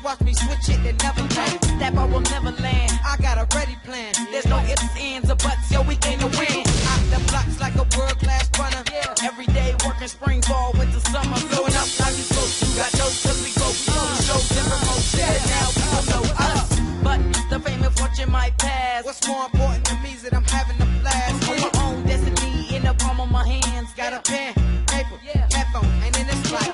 watch me switch it and never land. That ball will never land. I got a ready plan. There's no ifs, ands, or buts. Yo, we came to win. Out the blocks like a world-class runner. Every day working spring, fall, winter, summer. Blowing up like we supposed to. Got no cause we go. Shows and promotion. And now people know us. But the fame and fortune might pass. What's more important to me is that I'm having a blast. On my own destiny in the palm of my hands. Got a pen, paper, headphone, and then it's like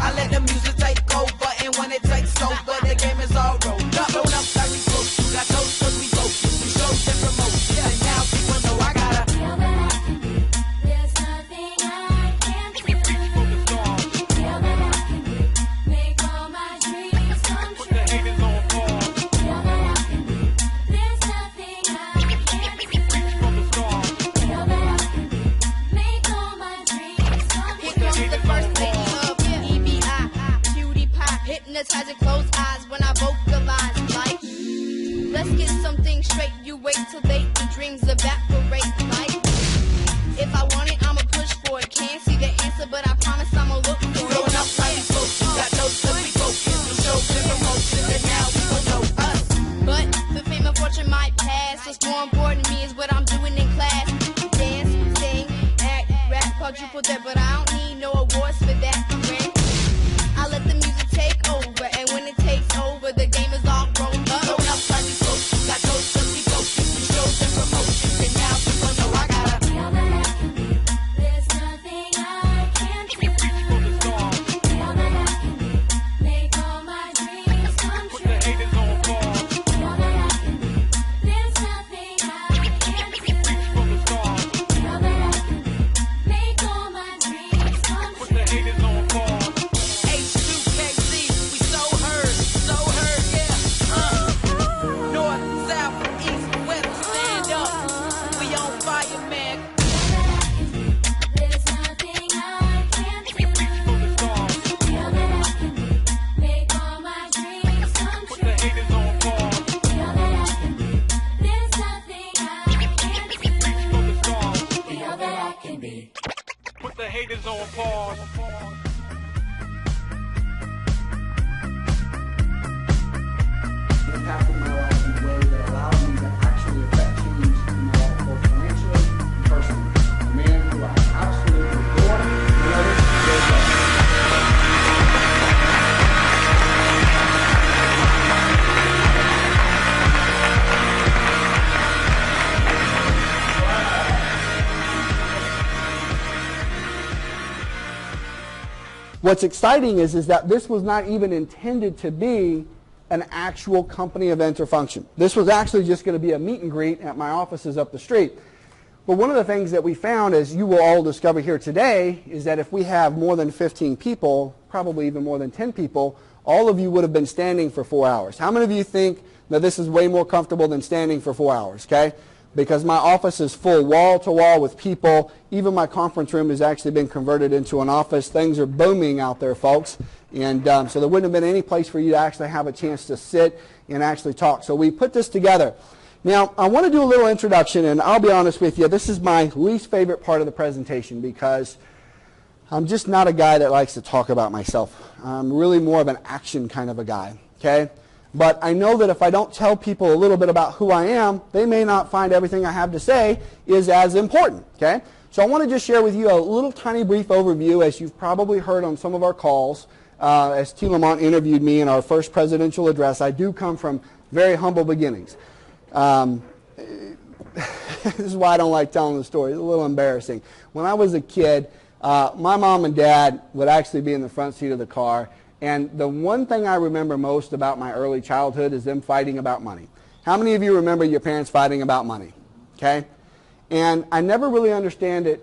I let the music take over, and when it takes over, the game is all rolled up. Rolled up like we supposed to. Got those cause we focus. We shows and promotion. And now people know I gotta feel that I can be. There's nothing I can't do. Feel that I can be. Make all my dreams come true. Put the haters on pause. Feel that I can be. There's nothing I can't do. Feel that I can be. Make all my dreams come true. Here comes the first lady of EBI, cutie pie, hypnotizing closed eyes when I vocalize like, let's get something straight. You wait till late, the dreams evaporate like, if I want it, I'ma push for it. Can't see the answer, but I promise I'ma look for it. Growing up like we supposed to, got no cause we focus. We shows and promotion, and now people know us. But the fame and fortune might pass. What's more important to me is what I'm doing in class. Dance, sing, act, rap, quadruple that, but I don't need no awards for that. Friend. I let the music take over, and when it takes over, the game is all grown up. Grown up like we supposed to, got no cause we focus. We shows and promotion, and now people know I gotta feel that I can be. There's nothing I can't do. Feel that I can be. Make all my dreams come true. Put the haters on pause. Feel that I can be. There's nothing I can't do. Feel that I can be. Make all my dreams come true. Put the haters on pause. H2KC, we so heard, yeah. North, south, east, west, stand up. We on fire, man. There's nothing I can't do. Feel that I can be. Make all my dreams come true. Put the haters on pause. Feel that I can be. There's nothing I can't do. Feel that I can be. Put the haters on pause. Impacted my life in a way that allowed me to actually affect change in my life, both financially and personally. A man who I absolutely adore, love it, What's exciting is that this was not even intended to be an actual company event or function. This was actually just going to be a meet and greet at my offices up the street. But one of the things that we found, as you will all discover here today, is that if we have more than 15 people, probably even more than 10 people, all of you would have been standing for 4 hours. How many of you think that this is way more comfortable than standing for 4 hours, okay? Because my office is full wall to wall with people. Even my conference room has actually been converted into an office. Things are booming out there, folks. And so there wouldn't have been any place for you to actually have a chance to sit and actually talk. So we put this together. Now, I want to do a little introduction, and I'll be honest with you, this is my least favorite part of the presentation because I'm just not a guy that likes to talk about myself. I'm really more of an action kind of a guy, okay? But I know that if I don't tell people a little bit about who I am, they may not find everything I have to say is as important, okay? So I want to just share with you a little tiny brief overview, as you've probably heard on some of our calls. As T. Lamont interviewed me in our first presidential address, I do come from very humble beginnings. This is why I don't like telling the story. It's a little embarrassing. When I was a kid, my mom and dad would actually be in the front seat of the car, and the one thing I remember most about my early childhood is them fighting about money. How many of you remember your parents fighting about money? Okay? And I never really understand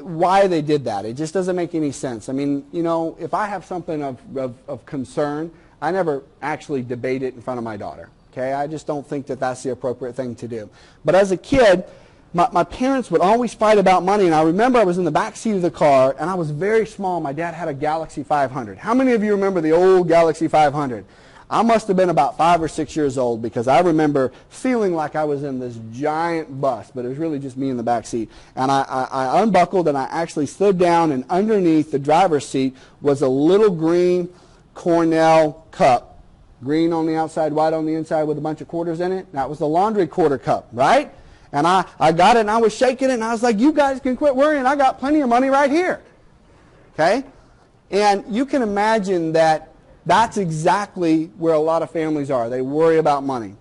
why they did that. It just doesn't make any sense. I mean, you know, if I have something of concern, I never actually debate it in front of my daughter. Okay? I just don't think that that's the appropriate thing to do. But as a kid, my parents would always fight about money, and I remember I was in the back seat of the car, and I was very small. My dad had a Galaxy 500. How many of you remember the old Galaxy 500? I must have been about 5 or 6 years old because I remember feeling like I was in this giant bus, but it was really just me in the back seat. And I unbuckled and I actually slid down, and underneath the driver's seat was a little green Cornell cup Green on the outside, white on the inside with a bunch of quarters in it. That was the laundry quarter cup, right? And I got it and I was shaking it and I was like, you guys can quit worrying. I got plenty of money right here. Okay? And you can imagine that that's exactly where a lot of families are. They worry about money.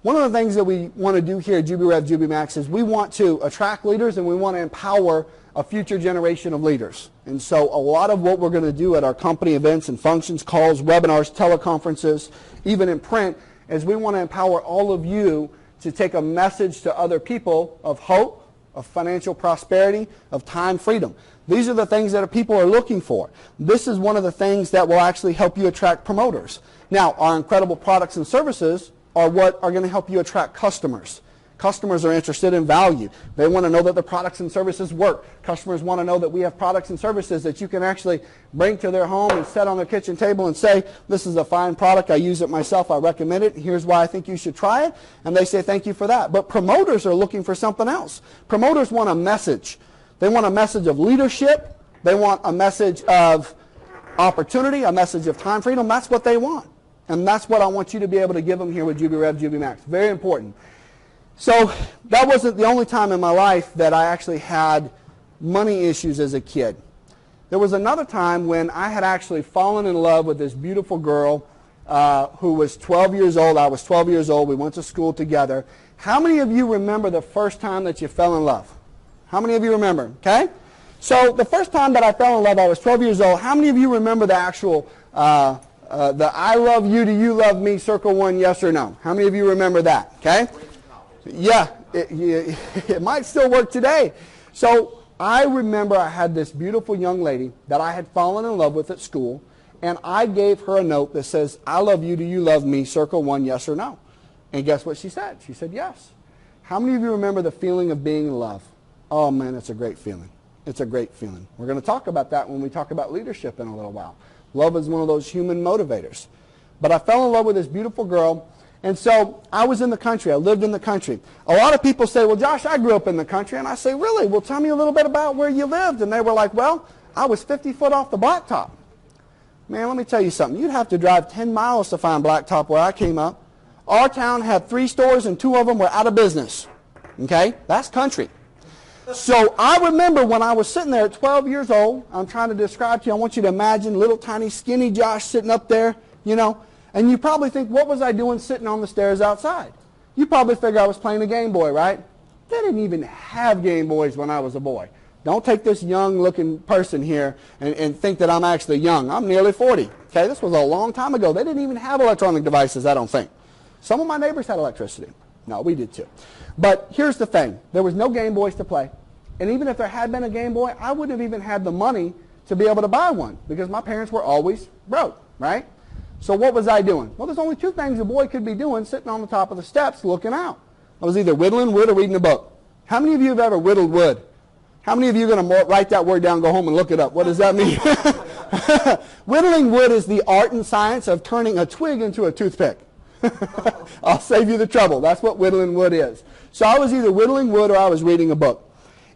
One of the things that we want to do here at Jubi Rev, Jubi Max is we want to attract leaders and we want to empower a future generation of leaders. And so a lot of what we're going to do at our company events and functions, calls, webinars, teleconferences, even in print, is we want to empower all of you to take a message to other people of hope, of financial prosperity, of time freedom. These are the things that people are looking for. This is one of the things that will actually help you attract promoters. Now, our incredible products and services are what are going to help you attract customers. Customers are interested in value. They want to know that the products and services work. Customers want to know that we have products and services that you can actually bring to their home and set on their kitchen table and say, this is a fine product, I use it myself, I recommend it, here's why I think you should try it, and they say thank you for that. But promoters are looking for something else. Promoters want a message. They want a message of leadership. They want a message of opportunity, a message of time freedom. That's what they want. And that's what I want you to be able to give them here with Jubi Rev, Jubi Max. Very important. So that wasn't the only time in my life that I actually had money issues as a kid. There was another time when I had actually fallen in love with this beautiful girl who was 12 years old. I was 12 years old. We went to school together. How many of you remember the first time that you fell in love? How many of you remember? Okay? So the first time that I fell in love, I was 12 years old. How many of you remember the actual the I love you, do you love me, circle one, yes or no? How many of you remember that? Okay? Yeah, it might still work today. So I remember I had this beautiful young lady that I had fallen in love with at school, and I gave her a note that says, I love you, do you love me, circle one, yes or no? And guess what she said? She said yes. How many of you remember the feeling of being in love? Oh man, it's a great feeling. It's a great feeling. We're going to talk about that when we talk about leadership in a little while. Love is one of those human motivators. But I fell in love with this beautiful girl, and so I was in the country. I lived in the country. A lot of people say, well, Josh, I grew up in the country. And I say, really? Well, tell me a little bit about where you lived. And they were like, well, I was 50 foot off the blacktop. Man, let me tell you something. You'd have to drive 10 miles to find blacktop where I came up. Our town had 3 stores, and 2 of them were out of business. Okay? That's country. So I remember when I was sitting there at 12 years old, I'm trying to describe to you, I want you to imagine little tiny skinny Josh sitting up there, you know, and you probably think, what was I doing sitting on the stairs outside? You probably figure I was playing a Game Boy, right? They didn't even have Game Boys when I was a boy. Don't take this young looking person here and think that I'm actually young. I'm nearly 40. Okay, this was a long time ago. They didn't even have electronic devices, I don't think. Some of my neighbors had electricity. No, we did too. But here's the thing. There was no Game Boys to play. And even if there had been a Game Boy, I wouldn't have even had the money to be able to buy one because my parents were always broke, right? So what was I doing? Well, there's only 2 things a boy could be doing sitting on the top of the steps looking out. I was either whittling wood or reading a book. How many of you have ever whittled wood? How many of you are going to write that word down, go home and look it up? What does that mean? Whittling wood is the art and science of turning a twig into a toothpick. I'll save you the trouble. That's what whittling wood is. So I was either whittling wood or I was reading a book.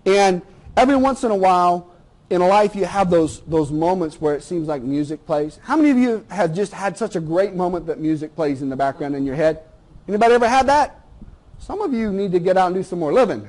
And every once in a while in life you have those moments where it seems like music plays. How many of you have just had such a great moment that music plays in the background in your head? Anybody ever had that? Some of you need to get out and do some more living.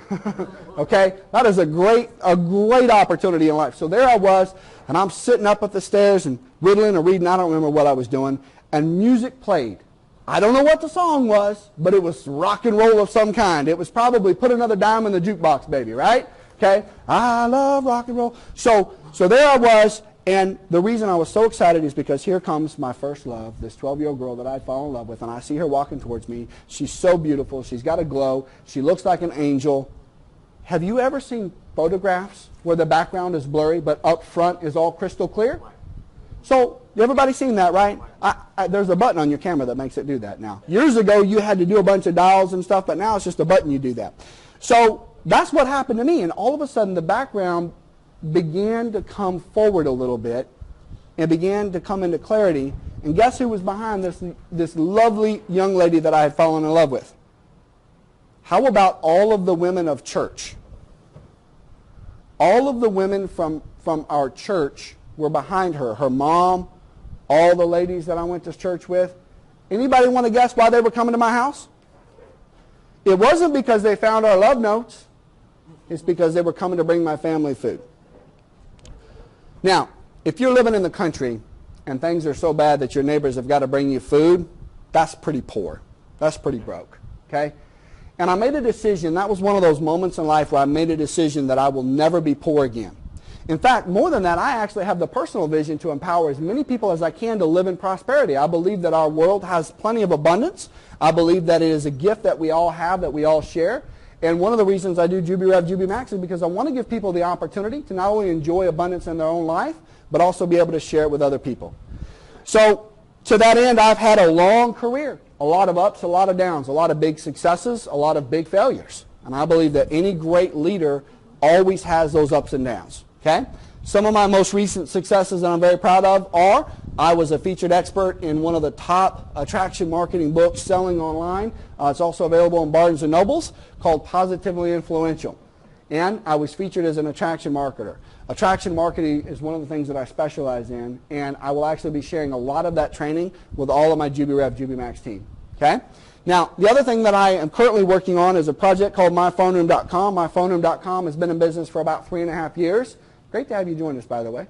Okay? That is a great opportunity in life. So there I was, and I'm sitting up at the stairs and whittling or reading. I don't remember what I was doing. And music played. I don't know what the song was, but it was rock and roll of some kind. It was probably Put Another Dime in the Jukebox, baby, right? Okay? I love rock and roll. So there I was, and the reason I was so excited is because here comes my first love, this 12-year-old girl that I'd fallen in love with, and I see her walking towards me. She's so beautiful. She's got a glow. She looks like an angel. Have you ever seen photographs where the background is blurry, but up front is all crystal clear? So everybody seen that, right? There's a button on your camera that makes it do that now. Years ago, you had to do a bunch of dials and stuff, but now it's just a button you do that. So that's what happened to me, and all of a sudden the background began to come forward a little bit and began to come into clarity. And guess who was behind this lovely young lady that I had fallen in love with? How about all of the women of church? All of the women from our church were behind her. Her mom, all the ladies that I went to church with. Anybody want to guess why they were coming to my house? It wasn't because they found our love notes. It's because they were coming to bring my family food. Now, if you're living in the country and things are so bad that your neighbors have got to bring you food, that's pretty poor. That's pretty broke, okay? And I made a decision. That was one of those moments in life where I made a decision that I will never be poor again. In fact, more than that, I actually have the personal vision to empower as many people as I can to live in prosperity. I believe that our world has plenty of abundance. I believe that it is a gift that we all have, that we all share. And one of the reasons I do Jubi Rev, Jubi Max is because I want to give people the opportunity to not only enjoy abundance in their own life, but also be able to share it with other people. So to that end, I've had a long career, a lot of ups, a lot of downs, a lot of big successes, a lot of big failures. And I believe that any great leader always has those ups and downs. Okay? Some of my most recent successes that I'm very proud of are I was a featured expert in one of the top attraction marketing books selling online. It's also available in Barnes & Nobles, called Positively Influential. And I was featured as an attraction marketer. Attraction marketing is one of the things that I specialize in, and I will actually be sharing a lot of that training with all of my Jubi Rev, Jubi Max team. Okay? Now, the other thing that I am currently working on is a project called myphoneroom.com. Myphoneroom.com has been in business for about 3.5 years. Great to have you join us, by the way.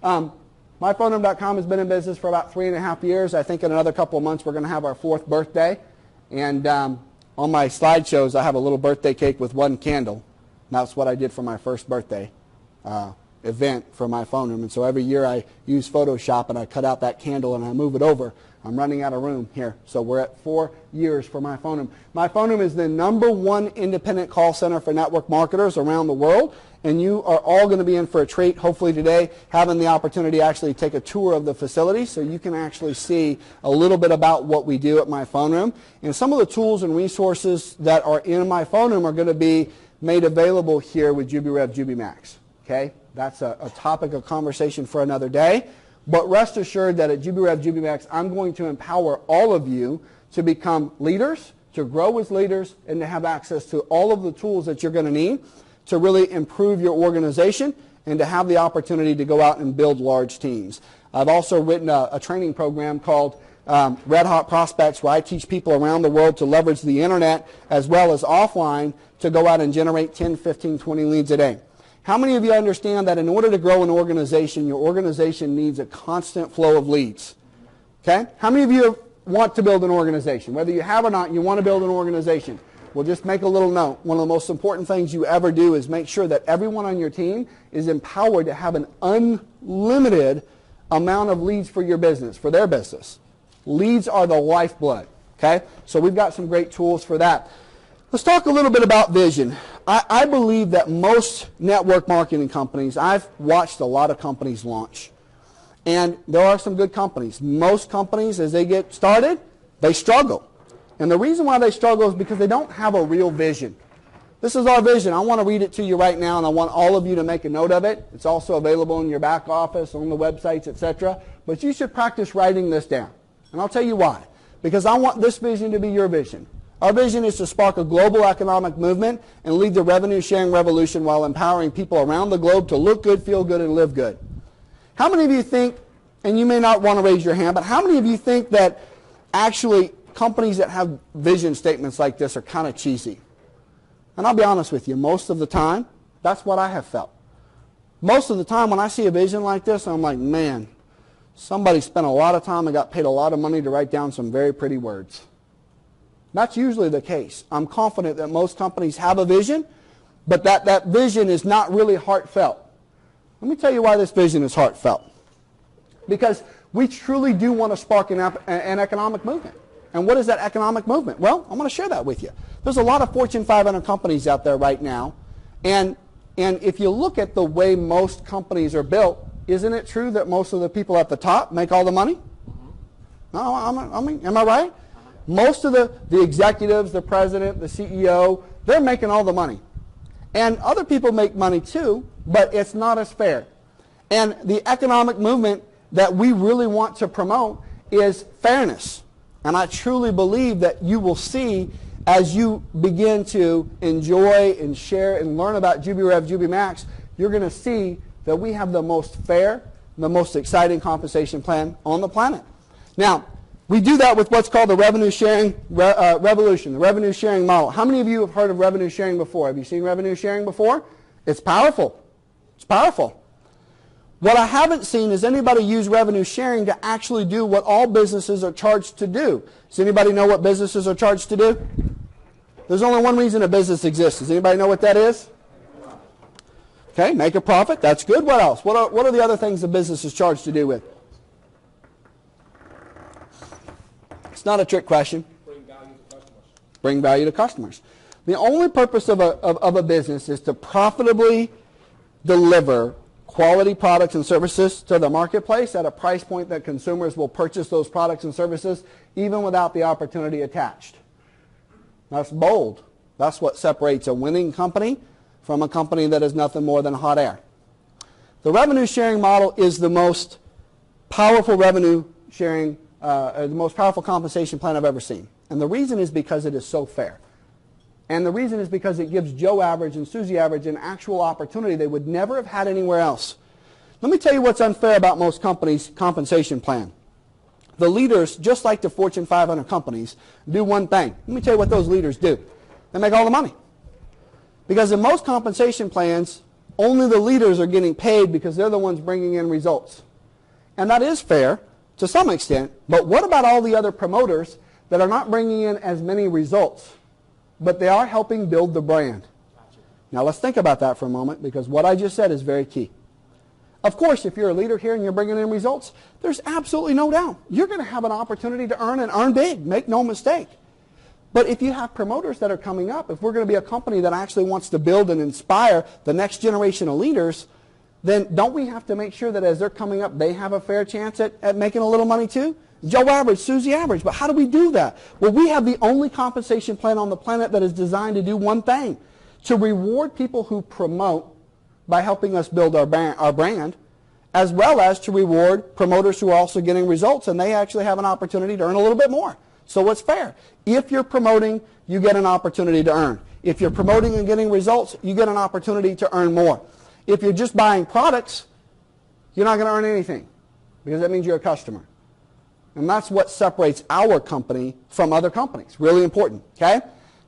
MyPhoneroom.com has been in business for about 3.5 years. I think in another couple of months we're going to have our 4th birthday. And on my slideshows, I have a little birthday cake with 1 candle. And that's what I did for my first birthday event for my phone room. And so every year I use Photoshop and I cut out that candle and I move it over. I'm running out of room here. So we're at 4 years for my phone room. My phone room is the #1 independent call center for network marketers around the world. And you are all going to be in for a treat, hopefully today, having the opportunity to actually take a tour of the facility so you can actually see a little bit about what we do at my phone room. And some of the tools and resources that are in my phone room are going to be made available here with Jubi Rev, Jubi Max. Okay? That's a topic of conversation for another day. But rest assured that at Jubi Rev, Jubi Max, I'm going to empower all of you to become leaders, to grow as leaders, and to have access to all of the tools that you're going to need to really improve your organization and to have the opportunity to go out and build large teams. I've also written a training program called Red Hot Prospects, where I teach people around the world to leverage the internet as well as offline to go out and generate 10, 15, 20 leads a day. How many of you understand that in order to grow an organization, your organization needs a constant flow of leads? Okay? How many of you want to build an organization? Whether you have or not, you want to build an organization. Well, just make a little note. One of the most important things you ever do is make sure that everyone on your team is empowered to have an unlimited amount of leads for your business, for their business. Leads are the lifeblood. Okay? So we've got some great tools for that. Let's talk a little bit about vision. I believe that most network marketing companies, I've watched a lot of companies launch. And there are some good companies. Most companies, as they get started, they struggle. And the reason why they struggle is because they don't have a real vision. This is our vision. I want to read it to you right now, and I want all of you to make a note of it. It's also available in your back office, on the websites, etc. But you should practice writing this down. And I'll tell you why. Because I want this vision to be your vision. Our vision is to spark a global economic movement and lead the revenue-sharing revolution while empowering people around the globe to look good, feel good, and live good. How many of you think, and you may not want to raise your hand, but how many of you think that actually companies that have vision statements like this are kind of cheesy? And I'll be honest with you, most of the time, that's what I have felt. Most of the time when I see a vision like this, I'm like, man, somebody spent a lot of time and got paid a lot of money to write down some very pretty words. That's usually the case. I'm confident that most companies have a vision, but that vision is not really heartfelt. Let me tell you why this vision is heartfelt. Because we truly do want to spark an economic movement. And what is that economic movement? Well, I'm going to share that with you. There's a lot of Fortune 500 companies out there right now. And if you look at the way most companies are built, isn't it true that most of the people at the top make all the money? No, am I right? Most of the executives, the president, the CEO, they're making all the money. And other people make money too, but it's not as fair. And the economic movement that we really want to promote is fairness. And I truly believe that you will see as you begin to enjoy and share and learn about Jubi Rev, Jubi Max, you're going to see that we have the most fair, the most exciting compensation plan on the planet. Now, We do that with what's called the revenue sharing revolution, the revenue sharing model. How many of you have heard of revenue sharing before? Have you seen revenue sharing before? It's powerful. It's powerful. What I haven't seen is anybody use revenue sharing to actually do what all businesses are charged to do. Does anybody know what businesses are charged to do? There's only one reason a business exists. Does anybody know what that is? Okay, make a profit. That's good. What else? What are the other things the business is charged to do with? It's not a trick question. Bring value to customers. Bring value to customers. The only purpose of a business is to profitably deliver quality products and services to the marketplace at a price point that consumers will purchase those products and services even without the opportunity attached. That's bold. That's what separates a winning company from a company that is nothing more than hot air. The revenue sharing model is the most powerful revenue sharing, the most powerful compensation plan I've ever seen. And the reason is because it is so fair. And the reason is because it gives Joe Average and Susie Average an actual opportunity they would never have had anywhere else. Let me tell you what's unfair about most companies' compensation plan. The leaders, just like the Fortune 500 companies, do one thing. Let me tell you what those leaders do. They make all the money. Because in most compensation plans, only the leaders are getting paid because they're the ones bringing in results. And that is fair to some extent, but what about all the other promoters that are not bringing in as many results, but they are helping build the brand? Now let's think about that for a moment, because what I just said is very key. Of course, if you're a leader here and you're bringing in results, there's absolutely no doubt you're going to have an opportunity to earn and earn big, make no mistake. But if you have promoters that are coming up, if we're going to be a company that actually wants to build and inspire the next generation of leaders, then don't we have to make sure that as they're coming up, they have a fair chance at making a little money too? Joe Average, Susie Average. But how do we do that? Well, we have the only compensation plan on the planet that is designed to do one thing, to reward people who promote by helping us build our brand, as well as to reward promoters who are also getting results, and they actually have an opportunity to earn a little bit more. So it's fair. If you're promoting, you get an opportunity to earn. If you're promoting and getting results, you get an opportunity to earn more. If you're just buying products, you're not going to earn anything, because that means you're a customer. And that's what separates our company from other companies. Really important, okay?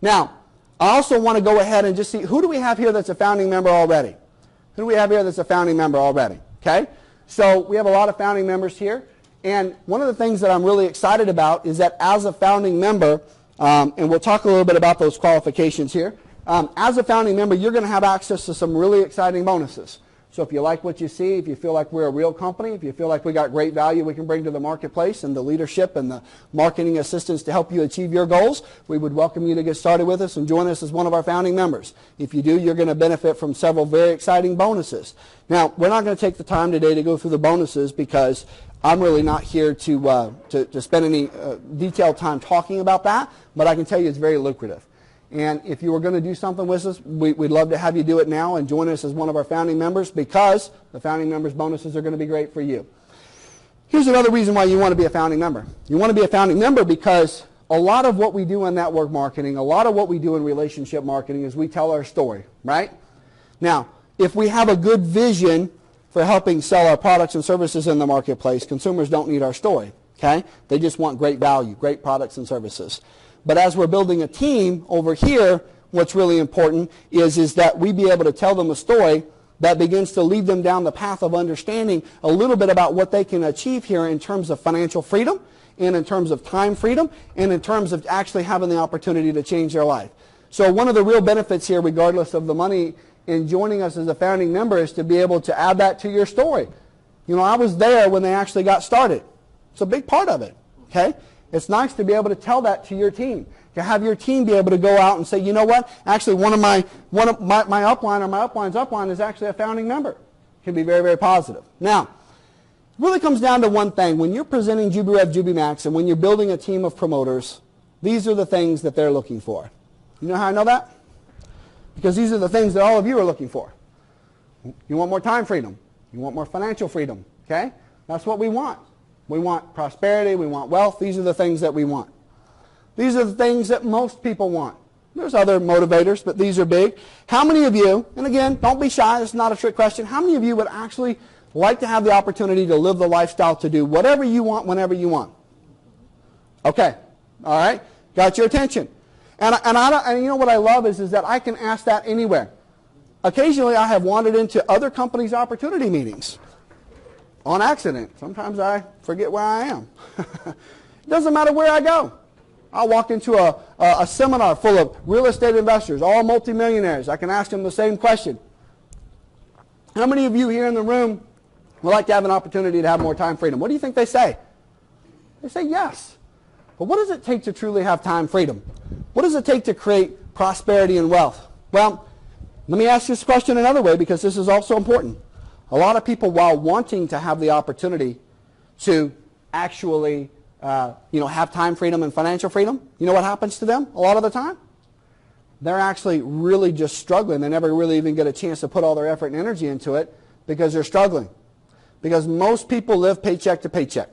Now, I also want to go ahead and just see, who do we have here that's a founding member already? Who do we have here that's a founding member already? Okay? So we have a lot of founding members here. And one of the things that I'm really excited about is that as a founding member, and we'll talk a little bit about those qualifications here, as a founding member, you're going to have access to some really exciting bonuses. So if you like what you see, if you feel like we're a real company, if you feel like we got great value we can bring to the marketplace and the leadership and the marketing assistance to help you achieve your goals, we would welcome you to get started with us and join us as one of our founding members. If you do, you're going to benefit from several very exciting bonuses. Now, we're not going to take the time today to go through the bonuses because I'm really not here to spend any detailed time talking about that, but I can tell you it's very lucrative. And if you were going to do something with us, we'd love to have you do it now and join us as one of our founding members, because the founding members' bonuses are going to be great for you. Here's another reason why you want to be a founding member. You want to be a founding member because a lot of what we do in network marketing, a lot of what we do in relationship marketing is we tell our story, right? Now, if we have a good vision for helping sell our products and services in the marketplace, consumers don't need our story, okay? They just want great value, great products and services. But as we're building a team over here, what's really important is that we be able to tell them a story that begins to lead them down the path of understanding a little bit about what they can achieve here in terms of financial freedom, and in terms of time freedom, and in terms of actually having the opportunity to change their life. So one of the real benefits here, regardless of the money, in joining us as a founding member is to be able to add that to your story. You know, I was there when they actually got started. It's a big part of it, okay? It's nice to be able to tell that to your team, to have your team be able to go out and say, you know what, actually my upline or my upline's upline is actually a founding member. It can be very, very positive. Now, it really comes down to one thing. When you're presenting Jubi Rev, Jubi Max, and when you're building a team of promoters, these are the things that they're looking for. You know how I know that? Because these are the things that all of you are looking for. You want more time freedom. You want more financial freedom, okay? That's what we want. We want prosperity, we want wealth. These are the things that we want. These are the things that most people want. There's other motivators, but these are big. How many of you, and again, don't be shy, this is not a trick question, how many of you would actually like to have the opportunity to live the lifestyle to do whatever you want whenever you want? Okay. All right. Got your attention. And you know what I love is that I can ask that anywhere. Occasionally I have wandered into other companies' opportunity meetings on accident. Sometimes I forget where I am. It doesn't matter where I go. I'll walk into a seminar full of real estate investors, all multimillionaires. I can ask them the same question. How many of you here in the room would like to have an opportunity to have more time freedom? What do you think they say? They say yes. But what does it take to truly have time freedom? What does it take to create prosperity and wealth? Well, let me ask this question another way, because this is also important. A lot of people, while wanting to have the opportunity to actually have time freedom and financial freedom, you know what happens to them a lot of the time? They're actually really just struggling. They never really even get a chance to put all their effort and energy into it because they're struggling. Because most people live paycheck to paycheck.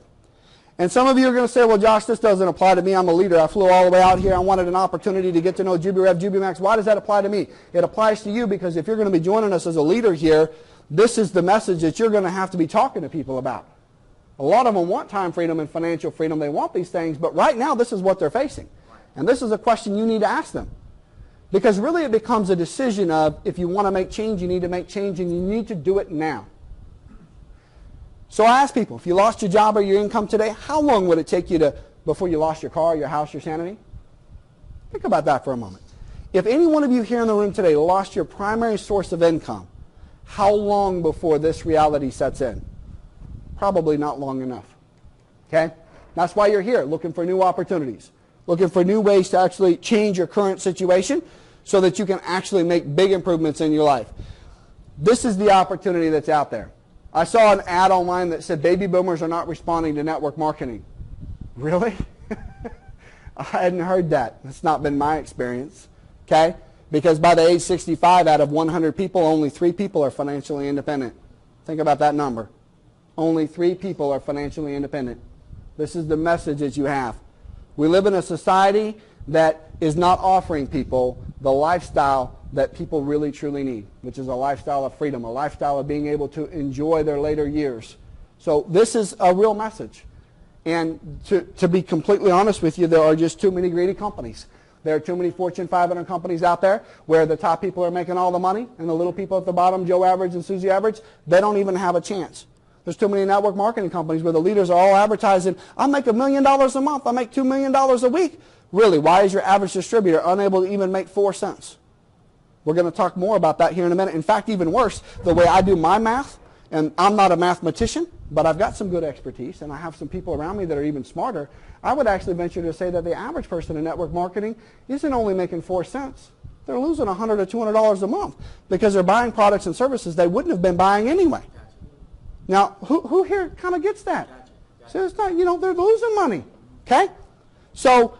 And some of you are going to say, well, Josh, this doesn't apply to me. I'm a leader. I flew all the way out here. I wanted an opportunity to get to know Jubi Rev, Jubi Max. Why does that apply to me? It applies to you because if you're going to be joining us as a leader here, this is the message that you're going to have to be talking to people about. A lot of them want time freedom and financial freedom. They want these things, but right now this is what they're facing. And this is a question you need to ask them. Because really it becomes a decision of if you want to make change, you need to make change, and you need to do it now. So I ask people, if you lost your job or your income today, how long would it take you before you lost your car, your house, your sanity? Think about that for a moment. If any one of you here in the room today lost your primary source of income, how long before this reality sets in? Probably not long enough. Okay? That's why you're here, looking for new opportunities, looking for new ways to actually change your current situation so that you can actually make big improvements in your life. This is the opportunity that's out there. I saw an ad online that said baby boomers are not responding to network marketing. Really? I hadn't heard that. That's not been my experience. Okay? Because by the age 65, out of 100 people, only 3 people are financially independent. Think about that number. Only 3 people are financially independent. This is the message that you have. We live in a society that is not offering people the lifestyle that people really truly need, which is a lifestyle of freedom, a lifestyle of being able to enjoy their later years. So this is a real message. And to be completely honest with you, there are just too many greedy companies. There are too many Fortune 500 companies out there where the top people are making all the money and the little people at the bottom, Joe Average and Susie Average, they don't even have a chance. There's too many network marketing companies where the leaders are all advertising, I make $1 million a month, I make $2 million a week. Really, why is your average distributor unable to even make 4 cents? We're going to talk more about that here in a minute. In fact, even worse, the way I do my math, and I'm not a mathematician, but I've got some good expertise, and I have some people around me that are even smarter. I would actually venture to say that the average person in network marketing isn't only making 4 cents. They're losing $100 or $200 a month because they're buying products and services they wouldn't have been buying anyway. Now, who here kind of gets that? So it's not, they're losing money. Okay? So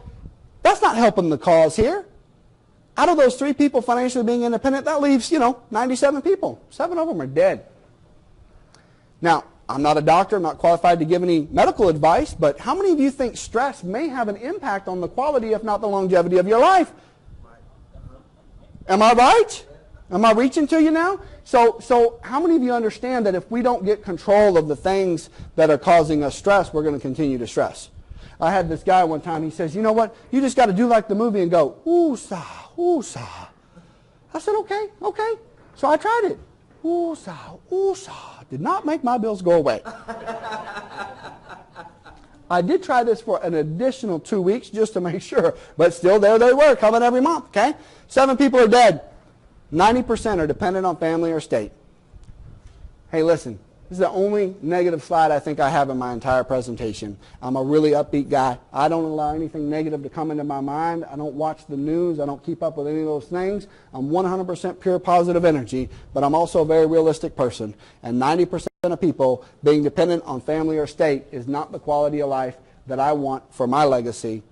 that's not helping the cause here. Out of those 3 people financially being independent, that leaves, 97 people. 7 of them are dead. Now, I'm not a doctor. I'm not qualified to give any medical advice, but how many of you think stress may have an impact on the quality, if not the longevity of your life? Am I right? Am I reaching to you now? So how many of you understand that if we don't get control of the things that are causing us stress, we're going to continue to stress? I had this guy one time, he says, you know what? You just got to do like the movie and go, ooh-sa, ooh-sa. I said, okay. So I tried it. Ooh-sa, ooh-sa. Did not make my bills go away. I did try this for an additional 2 weeks just to make sure, but still there they were, coming every month, okay? 7 people are dead. 90% are dependent on family or state. Hey, listen. This is the only negative slide I think I have in my entire presentation. I'm a really upbeat guy. I don't allow anything negative to come into my mind. I don't watch the news. I don't keep up with any of those things. I'm 100% pure positive energy, but I'm also a very realistic person. And 90% of people being dependent on family or state is not the quality of life that I want for my legacy.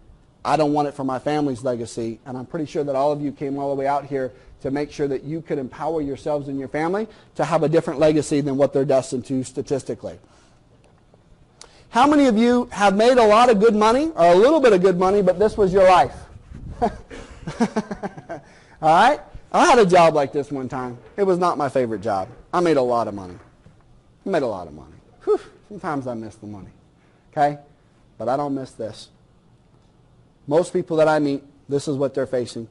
I don't want it for my family's legacy. And I'm pretty sure that all of you came all the way out here to make sure that you could empower yourselves and your family to have a different legacy than what they're destined to statistically. How many of you have made a lot of good money, or a little bit of good money, but this was your life? All right? I had a job like this one time. It was not my favorite job. I made a lot of money. Whew, sometimes I miss the money. Okay? But I don't miss this. Most people that I meet, this is what they're facing.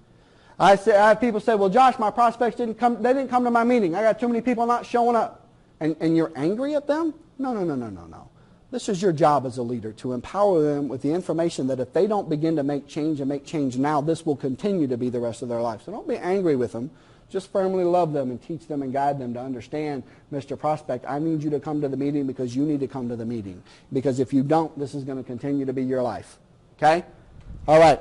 I have people say, well, Josh, my prospects didn't come to my meeting. I got too many people not showing up. And you're angry at them? No, no, no, no, no, no. This is your job as a leader, to empower them with the information that if they don't begin to make change and make change now, this will continue to be the rest of their life. So don't be angry with them. Just firmly love them and teach them and guide them to understand, Mr. Prospect, I need you to come to the meeting because you need to come to the meeting. Because if you don't, this is going to continue to be your life. Okay? All right.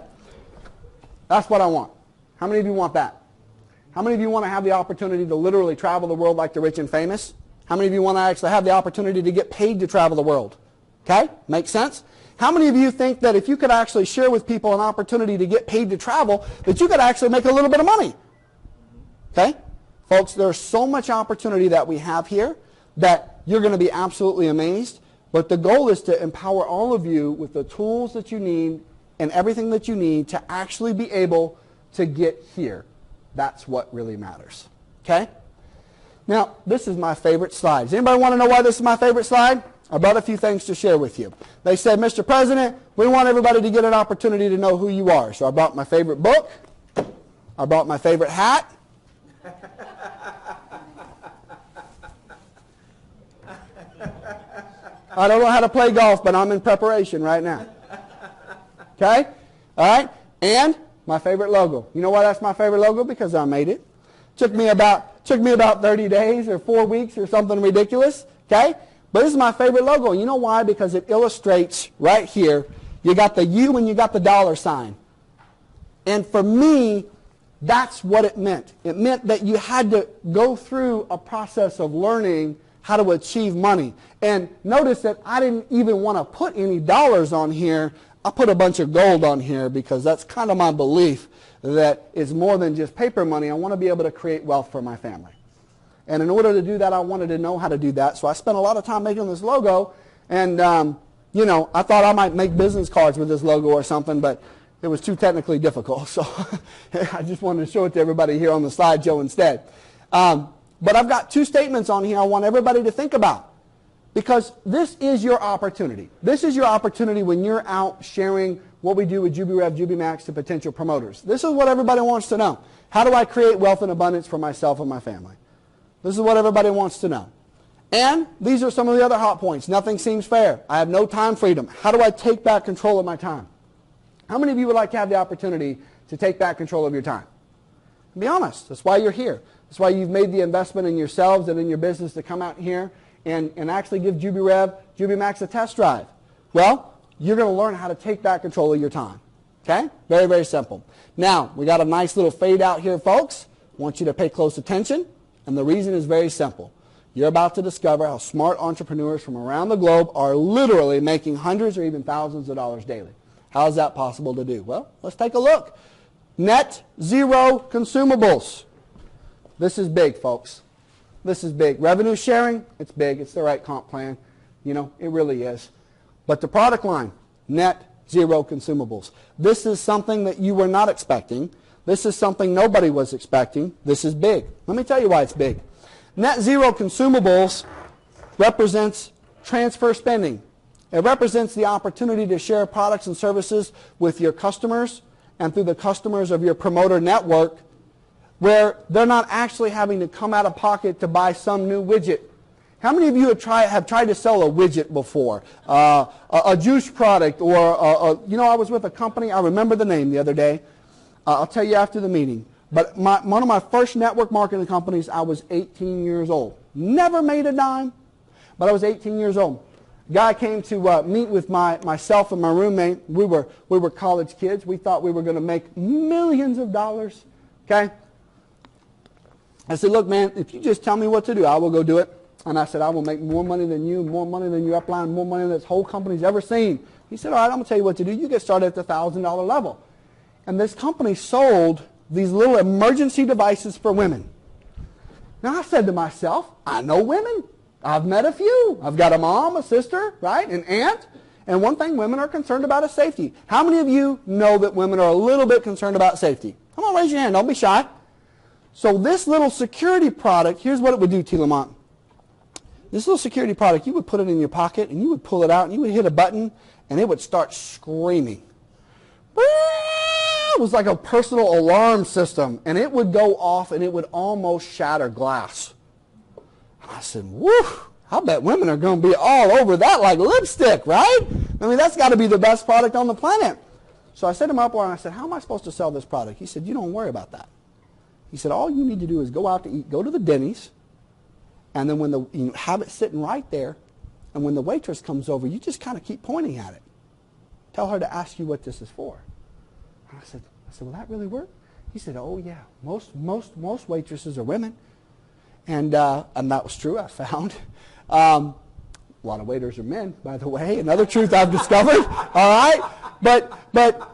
That's what I want. How many of you want that? How many of you want to have the opportunity to literally travel the world like the rich and famous? How many of you want to actually have the opportunity to get paid to travel the world? Okay? Makes sense? How many of you think that if you could actually share with people an opportunity to get paid to travel, that you could actually make a little bit of money? Okay? Folks, there's so much opportunity that we have here that you're going to be absolutely amazed. But the goal is to empower all of you with the tools that you need and everything that you need to actually be able to get here. That's what really matters. Okay? Now, this is my favorite slide. Does anybody want to know why this is my favorite slide? I brought a few things to share with you. They said, Mr. President, we want everybody to get an opportunity to know who you are. So I brought my favorite book. I brought my favorite hat. I don't know how to play golf, but I'm in preparation right now. Okay? All right? And my favorite logo. You know why that's my favorite logo? Because I made it. Took me about 30 days or 4 weeks or something ridiculous. Okay? But this is my favorite logo. You know why? Because it illustrates right here. You got the U and you got the dollar sign. And for me, that's what it meant. It meant that you had to go through a process of learning how to achieve money. And notice that I didn't even want to put any dollars on here. I put a bunch of gold on here because that's kind of my belief that it's more than just paper money. I want to be able to create wealth for my family. And in order to do that, I wanted to know how to do that. So I spent a lot of time making this logo. And, you know, I thought I might make business cards with this logo or something, but it was too technically difficult. So I just wanted to show it to everybody here on the slideshow instead. But I've got two statements on here I want everybody to think about. Because this is your opportunity. This is your opportunity when you're out sharing what we do with Jubi Rev, Jubi Max to potential promoters. This is what everybody wants to know. How do I create wealth and abundance for myself and my family? This is what everybody wants to know. And these are some of the other hot points. Nothing seems fair. I have no time freedom. How do I take back control of my time? How many of you would like to have the opportunity to take back control of your time? Be honest. That's why you're here. That's why you've made the investment in yourselves and in your business to come out here and actually give Jubi Rev, Jubi Max a test drive. Well, you're going to learn how to take back control of your time. Okay? Very, very simple. Now, we got a nice little fade out here, folks. I want you to pay close attention. And the reason is very simple. You're about to discover how smart entrepreneurs from around the globe are literally making hundreds or even thousands of dollars daily. How is that possible to do? Well, let's take a look. Net zero consumables. This is big, folks. This is big. Revenue sharing, it's big. It's the right comp plan. You know, it really is. But the product line, net zero consumables. This is something that you were not expecting. This is something nobody was expecting. This is big. Let me tell you why it's big. Net zero consumables represents transfer spending. It represents the opportunity to share products and services with your customers and through the customers of your promoter network where they're not actually having to come out of pocket to buy some new widget. How many of you have tried to sell a widget before? A juice product or, you know, I was with a company, I remember the name the other day. I'll tell you after the meeting. But one of my first network marketing companies, I was 18 years old. Never made a dime, but I was 18 years old. A guy came to meet with myself and my roommate. We were college kids. We thought we were going to make millions of dollars. Okay? I said, look, man, if you just tell me what to do, I will go do it. And I said, I will make more money than you, more money than your upline, more money than this whole company's ever seen. He said, all right, I'm going to tell you what to do. You get started at the $1,000 level. And this company sold these little emergency devices for women. Now I said to myself, I know women. I've met a few. I've got a mom, a sister, right, an aunt. And one thing women are concerned about is safety. How many of you know that women are a little bit concerned about safety? Come on, raise your hand. Don't be shy. So this little security product, here's what it would do, T. Lamont. This little security product, you would put it in your pocket and you would pull it out and you would hit a button and it would start screaming. It was like a personal alarm system, and it would go off and it would almost shatter glass. And I said, woo, I bet women are going to be all over that like lipstick, right? I mean, that's got to be the best product on the planet. So I set him up and I said, how am I supposed to sell this product? He said, you don't worry about that. He said, all you need to do is go out to eat, go to the Denny's, and then when you have it sitting right there, and when the waitress comes over, you just kind of keep pointing at it. Tell her to ask you what this is for. And I said, will that really work? He said, oh yeah, most waitresses are women. And that was true, I found. A lot of waiters are men, by the way, another truth I've discovered, all right? But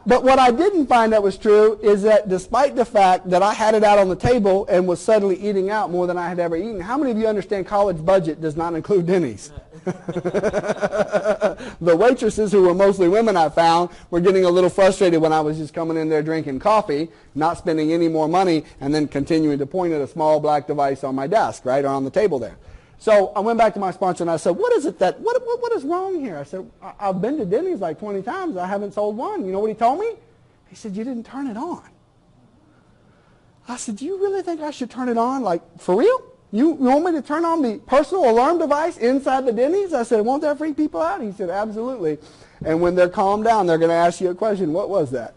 what I didn't find that was true is that despite the fact that I had it out on the table and was suddenly eating out more than I had ever eaten, how many of you understand college budget does not include Denny's? The waitresses, who were mostly women, I found, were getting a little frustrated when I was just coming in there drinking coffee, not spending any more money, and then continuing to point at a small black device on my desk, right, or on the table there. So I went back to my sponsor and I said, what is it that, what is wrong here? I said, I've been to Denny's like 20 times. I haven't sold one. You know what he told me? He said, you didn't turn it on. I said, do you really think I should turn it on? Like, for real? You want me to turn on the personal alarm device inside the Denny's? I said, won't that freak people out? He said, absolutely. And when they're calmed down, they're going to ask you a question. What was that?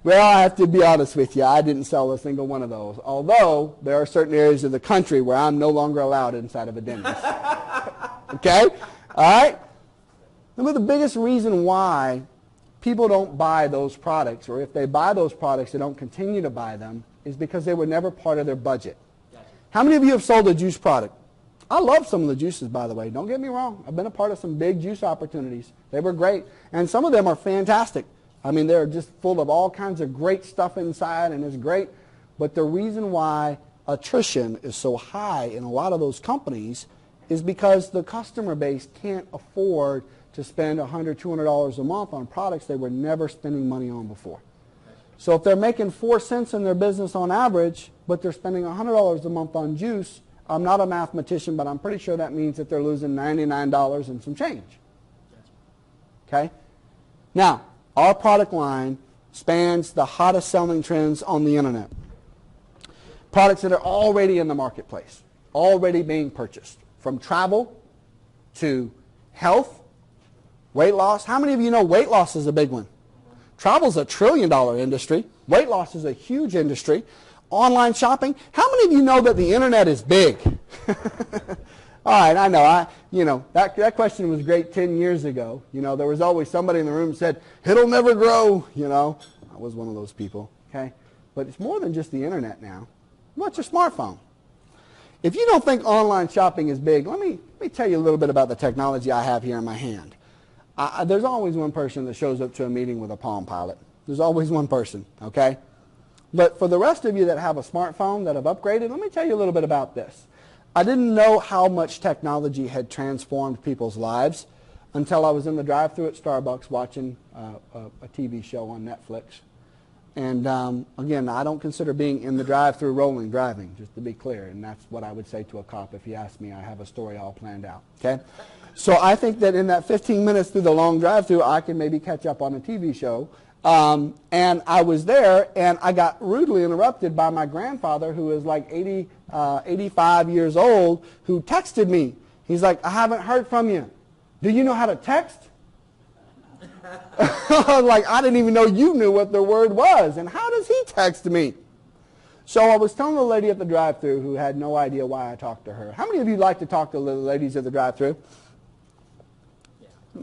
Well, I have to be honest with you. I didn't sell a single one of those. Although, there are certain areas of the country where I'm no longer allowed inside of a Denny's. Okay? All right? Remember, the biggest reason why people don't buy those products, or if they buy those products, they don't continue to buy them, is because they were never part of their budget. How many of you have sold a juice product? I love some of the juices, by the way. Don't get me wrong. I've been a part of some big juice opportunities. They were great. And some of them are fantastic. I mean, they're just full of all kinds of great stuff inside, and it's great. But the reason why attrition is so high in a lot of those companies is because the customer base can't afford to spend $100, $200 a month on products they were never spending money on before. So if they're making 4 cents in their business on average, but they're spending $100 a month on juice, I'm not a mathematician, but I'm pretty sure that means that they're losing $99 and some change. Okay? Now, our product line spans the hottest selling trends on the internet. Products that are already in the marketplace, already being purchased. From travel to health, weight loss. How many of you know weight loss is a big one? Travel's a $1 trillion industry. Weight loss is a huge industry. Online shopping. How many of you know that the internet is big? All right, I know. That question was great 10 years ago. There was always somebody in the room who said, it'll never grow. I was one of those people. Okay, but it's more than just the internet now. What's your smartphone? If you don't think online shopping is big, let me tell you a little bit about the technology I have here in my hand. There's always one person that shows up to a meeting with a Palm Pilot. There's always one person, okay? But for the rest of you that have a smartphone that have upgraded, let me tell you a little bit about this. I didn't know how much technology had transformed people's lives until I was in the drive-thru at Starbucks watching a TV show on Netflix. And again, I don't consider being in the drive-thru rolling driving, just to be clear. And that's what I would say to a cop if he asked me. I have a story all planned out, okay? So I think that in that 15 minutes through the long drive-thru, I can maybe catch up on a TV show. And I was there, and I got rudely interrupted by my grandfather, who is like 85 years old, who texted me. He's like, I haven't heard from you. Do you know how to text? Like, I didn't even know you knew what the word was. And how does he text me? So I was telling the lady at the drive-thru who had no idea why I talked to her. How many of you like to talk to the ladies at the drive-thru?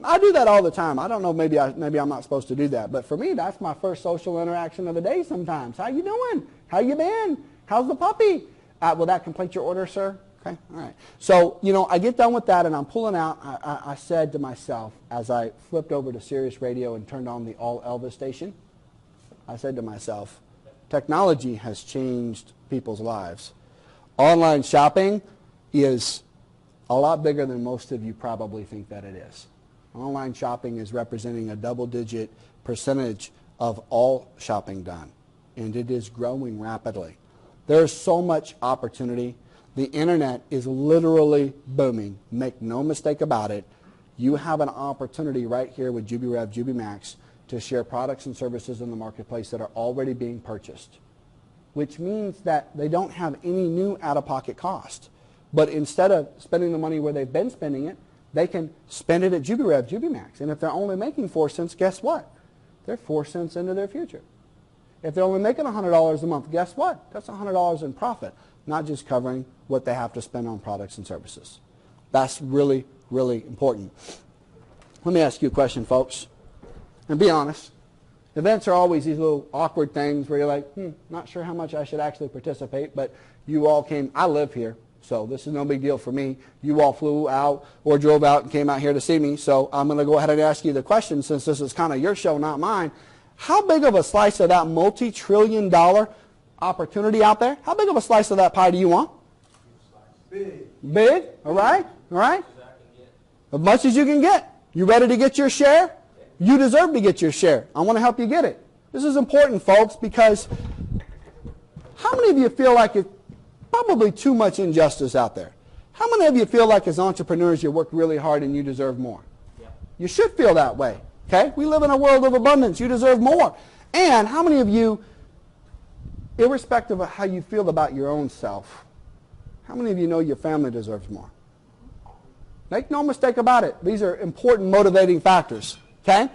I do that all the time. I don't know, maybe I'm not supposed to do that. But for me, that's my first social interaction of the day sometimes. How you doing? How you been? How's the puppy? Will that complete your order, sir? Okay, all right. So, I get done with that, and I'm pulling out. I said to myself, as I flipped over to Sirius Radio and turned on the All Elvis station, I said to myself, technology has changed people's lives. Online shopping is a lot bigger than most of you probably think that it is. Online shopping is representing a double-digit percentage of all shopping done, and it is growing rapidly. There is so much opportunity. The internet is literally booming. Make no mistake about it. You have an opportunity right here with Jubi Rev, Jubi Max, to share products and services in the marketplace that are already being purchased, which means that they don't have any new out-of-pocket cost. But instead of spending the money where they've been spending it, they can spend it at Jubi Rev, Jubi Max. And if they're only making 4 cents, guess what? They're 4 cents into their future. If they're only making $100 a month, guess what? That's $100 in profit, not just covering what they have to spend on products and services. That's really, really important. Let me ask you a question, folks. And be honest. Events are always these little awkward things where you're like, not sure how much I should actually participate, but you all came. I live here, so this is no big deal for me. You all flew out or drove out and came out here to see me, so I'm going to go ahead and ask you the question, since this is kind of your show, not mine. How big of a slice of that multi-trillion-dollar opportunity out there, how big of a slice of that pie do you want? Big. Big? All right? All right? As much as you can get. You ready to get your share? You deserve to get your share. I want to help you get it. This is important, folks, because how many of you feel like it's probably too much injustice out there? How many of you feel like as entrepreneurs you work really hard and you deserve more? Yeah. You should feel that way. Okay? We live in a world of abundance. You deserve more. And how many of you, irrespective of how you feel about your own self, how many of you know your family deserves more? Make no mistake about it. These are important motivating factors. Okay?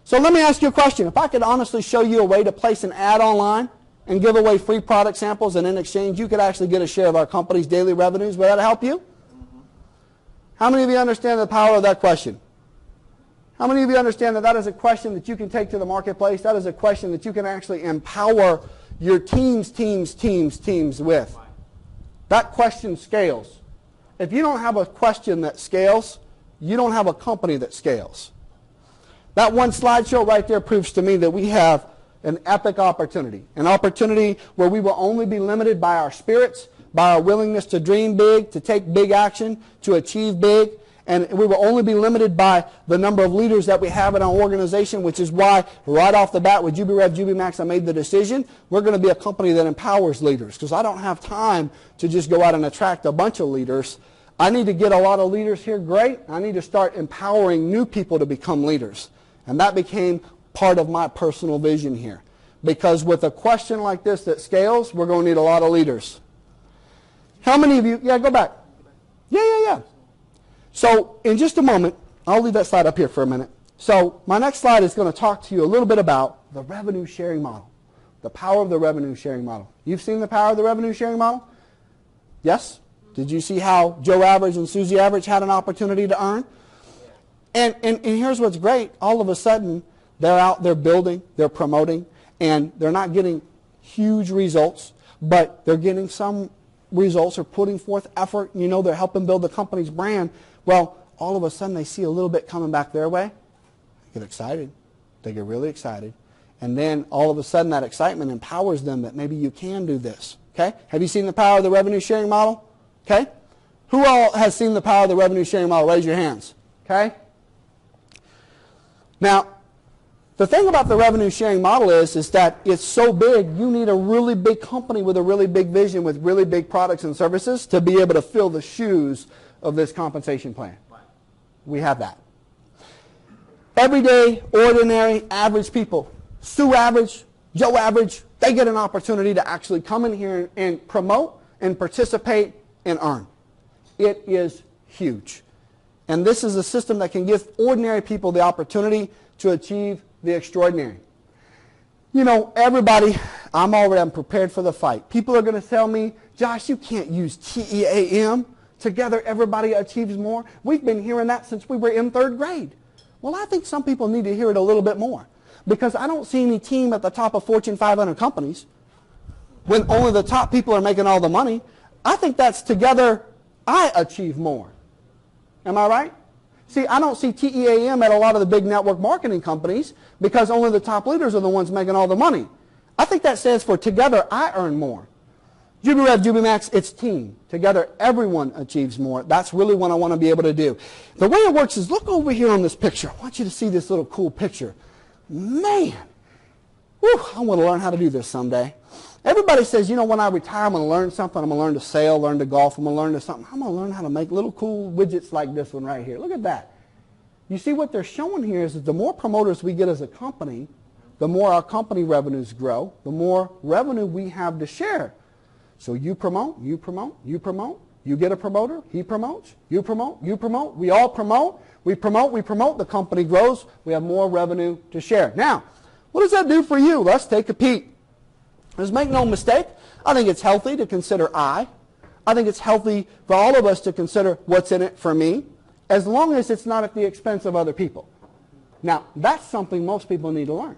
So let me ask you a question. If I could honestly show you a way to place an ad online and give away free product samples, and in exchange you could actually get a share of our company's daily revenues, would that help you? How many of you understand the power of that question? How many of you understand that that is a question that you can take to the marketplace? That is a question that you can actually empower your teams with. That question scales. If you don't have a question that scales, you don't have a company that scales. That one slideshow right there proves to me that we have an epic opportunity. An opportunity where we will only be limited by our spirits, by our willingness to dream big, to take big action, to achieve big. And we will only be limited by the number of leaders that we have in our organization, which is why right off the bat with Jubi Rev, Jubi Max, I made the decision we're going to be a company that empowers leaders, because I don't have time to just go out and attract a bunch of leaders. I need to get a lot of leaders here, great. I need to start empowering new people to become leaders. And that became part of my personal vision here. Because with a question like this that scales, we're going to need a lot of leaders. How many of you, yeah, go back. Yeah. So in just a moment, I'll leave that slide up here for a minute. So my next slide is going to talk to you a little bit about the revenue sharing model, the power of the revenue sharing model. You've seen the power of the revenue sharing model? Yes? Did you see how Joe Average and Susie Average had an opportunity to earn? And here's what's great. All of a sudden, they're out, they're building, they're promoting, and they're not getting huge results, but they're getting some results or putting forth effort. You know, they're helping build the company's brand. Well, all of a sudden, they see a little bit coming back their way. They get excited. They get really excited. And then all of a sudden, that excitement empowers them that maybe you can do this. Okay? Have you seen the power of the revenue sharing model? Okay? Who all has seen the power of the revenue sharing model? Raise your hands. Okay? Now, the thing about the revenue sharing model is that it's so big, you need a really big company with a really big vision, with really big products and services to be able to fill the shoes of this compensation plan. We have that. Everyday, ordinary, average people, Sue Average, Joe Average, they get an opportunity to actually come in here and promote and participate and earn. It is huge. And this is a system that can give ordinary people the opportunity to achieve the extraordinary. You know, everybody, I'm prepared for the fight. People are going to tell me, Josh, you can't use TEAM. Together, everybody achieves more. We've been hearing that since we were in 3rd grade. Well, I think some people need to hear it a little bit more, because I don't see any team at the top of Fortune 500 companies when only the top people are making all the money. I think that's together I achieve more. Am I right? See, I don't see TEAM at a lot of the big network marketing companies because only the top leaders are the ones making all the money. I think that stands for together I earn more. Jubi Rev, Jubi Max, it's team. Together everyone achieves more. That's really what I want to be able to do. The way it works is, look over here on this picture. I want you to see this little cool picture. Man, whew, I want to learn how to do this someday. Everybody says, you know, when I retire, I'm going to learn something. I'm going to learn to sail, learn to golf. I'm going to learn to something. I'm going to learn how to make little cool widgets like this one right here. Look at that. you see what they're showing here is that the more promoters we get as a company, the more our company revenues grow, the more revenue we have to share. So you promote, you promote, you promote, you get a promoter, he promotes, you promote, we all promote, we promote, the company grows, we have more revenue to share. Now, what does that do for you? Let's take a peek. Let's make no mistake, I think it's healthy to consider I think it's healthy for all of us to consider what's in it for me, as long as it's not at the expense of other people. Now, that's something most people need to learn.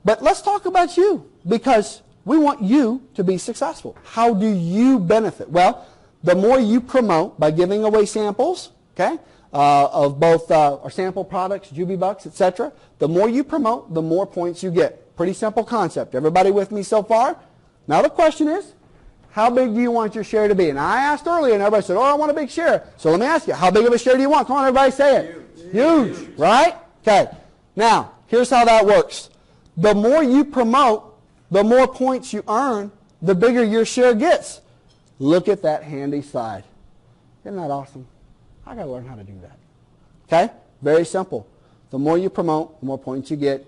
But let's talk about you, because we want you to be successful. How do you benefit? Well, the more you promote by giving away samples, okay, of both our sample products, Jubi Bucks, etc., the more you promote, the more points you get. Pretty simple concept. Everybody with me so far? Now the question is, how big do you want your share to be? And I asked earlier, and everybody said, oh, I want a big share. So let me ask you, how big of a share do you want? Come on, everybody say it. Huge, right? Okay. Now, here's how that works. The more you promote, the more points you earn, the bigger your share gets. Look at that handy slide. Isn't that awesome? I got to learn how to do that. Okay? Very simple. The more you promote, the more points you get.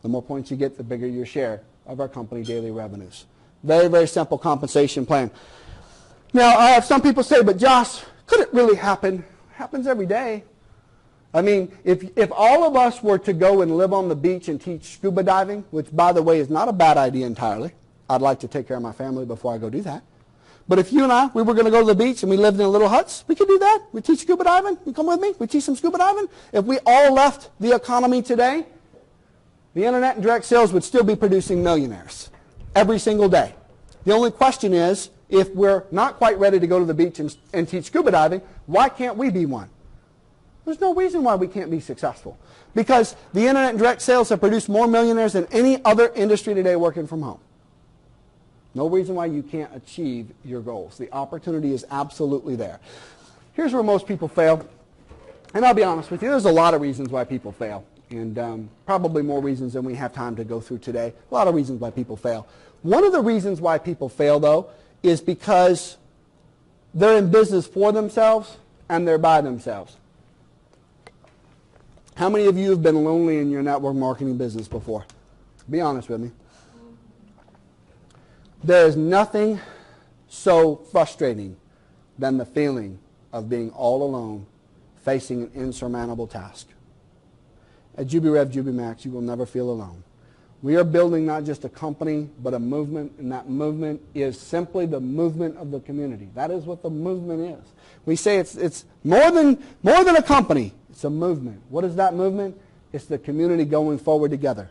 The more points you get, the bigger your share of our company daily revenues. Very, very simple compensation plan. Now, I have some people say, but Josh, could it really happen? It happens every day. I mean, if all of us were to go and live on the beach and teach scuba diving, which, by the way, is not a bad idea entirely. I'd like to take care of my family before I go do that. But if you and I, we were going to go to the beach and we lived in little huts, we could do that. We teach scuba diving. You come with me? We teach some scuba diving. If we all left the economy today, the internet and direct sales would still be producing millionaires every single day. The only question is, if we're not quite ready to go to the beach and teach scuba diving, why can't we be one? There's no reason why we can't be successful. Because the internet and direct sales have produced more millionaires than any other industry today working from home. No reason why you can't achieve your goals. The opportunity is absolutely there. Here's where most people fail. And I'll be honest with you, there's a lot of reasons why people fail. And probably more reasons than we have time to go through today. A lot of reasons why people fail. One of the reasons why people fail, though, is because they're in business for themselves and they're by themselves. How many of you have been lonely in your network marketing business before? Be honest with me. There is nothing so frustrating than the feeling of being all alone facing an insurmountable task. At Jubi Rev, Jubi Max, you will never feel alone. We are building not just a company, but a movement, and that movement is simply the movement of the community. That is what the movement is. We say it's more than a company. It's a movement. What is that movement? It's the community going forward together.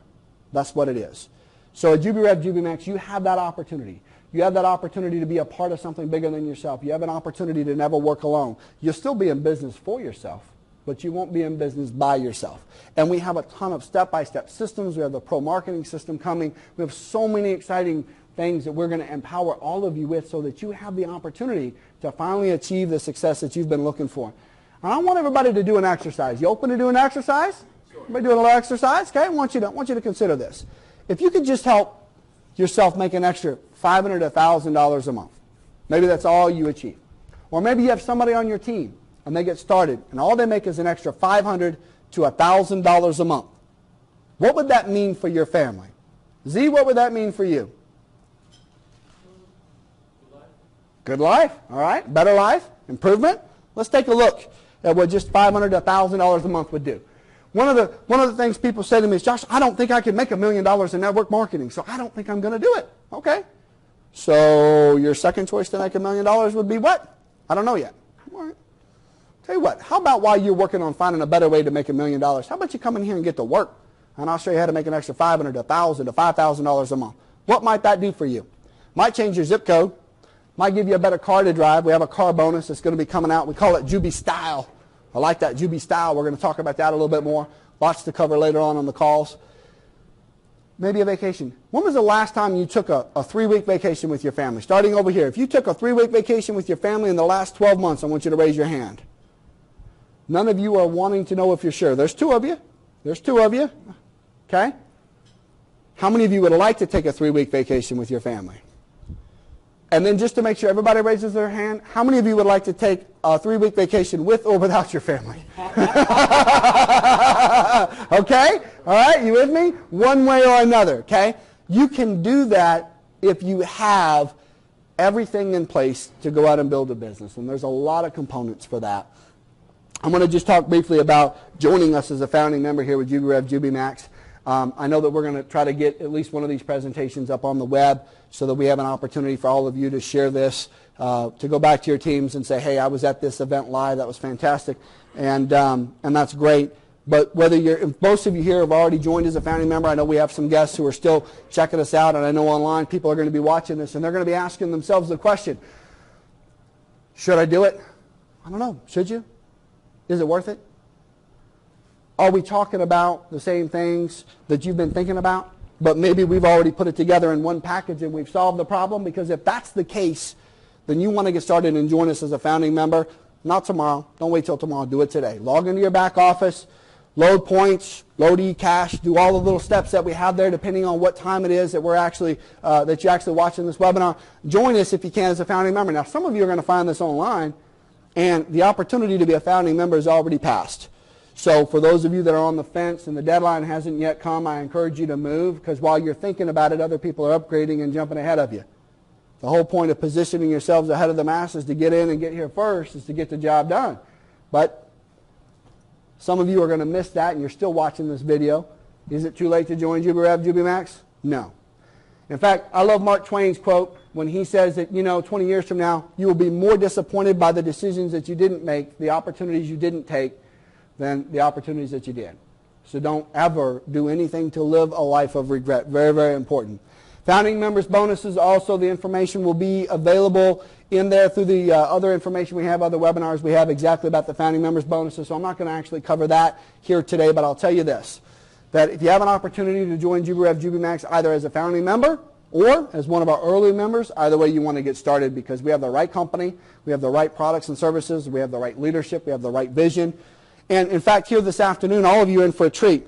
That's what it is. So at Jubi Rev, Jubi Max, you have that opportunity. You have that opportunity to be a part of something bigger than yourself. You have an opportunity to never work alone. You'll still be in business for yourself, but you won't be in business by yourself. And we have a ton of step-by-step systems. We have the pro marketing system coming. We have so many exciting things that we're going to empower all of you with so that you have the opportunity to finally achieve the success that you've been looking for. And I want everybody to do an exercise. You open to do an exercise? Everybody doing a little exercise? Okay, I want you to consider this. If you could just help yourself make an extra $500 to $1,000 a month, maybe that's all you achieve. Or maybe you have somebody on your team and they get started and all they make is an extra $500 to $1,000 a month. What would that mean for your family? Z, what would that mean for you? Good life, all right. Better life, improvement. Let's take a look at what just $500 to $1,000 a month would do. One of the things people say to me is, Josh, I don't think I can make $1 million in network marketing, so I don't think I'm going to do it. Okay. So your second choice to make $1 million would be what? I don't know yet. All right. Tell you what, how about while you're working on finding a better way to make $1 million, how about you come in here and get to work, and I'll show you how to make an extra $500 to $1,000 to $5,000 a month. What might that do for you? Might change your zip code. Might give you a better car to drive. We have a car bonus that's going to be coming out. We call it Jubi Style. I like that, Jubi Style. We're going to talk about that a little bit more. Lots to cover later on the calls. Maybe a vacation. When was the last time you took a 3-week vacation with your family? Starting over here. If you took a 3-week vacation with your family in the last 12 months, I want you to raise your hand. None of you are wanting to know if you're sure. There's 2 of you. There's 2 of you. Okay? How many of you would like to take a 3-week vacation with your family? And then just to make sure everybody raises their hand, how many of you would like to take a 3-week vacation with or without your family. Okay? All right, you with me? One way or another, okay? You can do that if you have everything in place to go out and build a business, and there's a lot of components for that. I'm going to just talk briefly about joining us as a founding member here with Jubi Rev, Jubi Max. I know that we're going to try to get at least one of these presentations up on the web so that we have an opportunity for all of you to share this, to go back to your teams and say, hey, I was at this event live, that was fantastic, and that's great. But if most of you here have already joined as a founding member, I know we have some guests who are still checking us out, and I know online people are going to be watching this, and they're going to be asking themselves the question, should I do it? I don't know. Should you? Is it worth it? Are we talking about the same things that you've been thinking about, but maybe we've already put it together in one package and we've solved the problem? Because if that's the case, then you want to get started and join us as a founding member. Not tomorrow. Don't wait till tomorrow. Do it today. Log into your back office, load points, load eCash, do all the little steps that we have there depending on what time it is that we're actually that you're actually watching this webinar. Join us if you can as a founding member. Now, some of you are going to find this online, and the opportunity to be a founding member is already passed. So for those of you that are on the fence and the deadline hasn't yet come, I encourage you to move, because while you're thinking about it, other people are upgrading and jumping ahead of you. The whole point of positioning yourselves ahead of the masses to get in and get here first is to get the job done. But some of you are going to miss that, and you're still watching this video. Is it too late to join Jubi Rev, Jubi Max? No. In fact, I love Mark Twain's quote when he says that, 20 years from now, you will be more disappointed by the decisions that you didn't make, the opportunities you didn't take, than the opportunities that you did. So don't ever do anything to live a life of regret. Very, very important. Founding members bonuses, also the information will be available in there through the other information we have, other webinars we have exactly about the founding members bonuses. So I'm not going to actually cover that here today, but I'll tell you this, that if you have an opportunity to join Jubi Rev, Jubi Max either as a founding member or as one of our early members, either way you want to get started, because we have the right company, we have the right products and services, we have the right leadership, we have the right vision. And in fact, here this afternoon, all of you are in for a treat,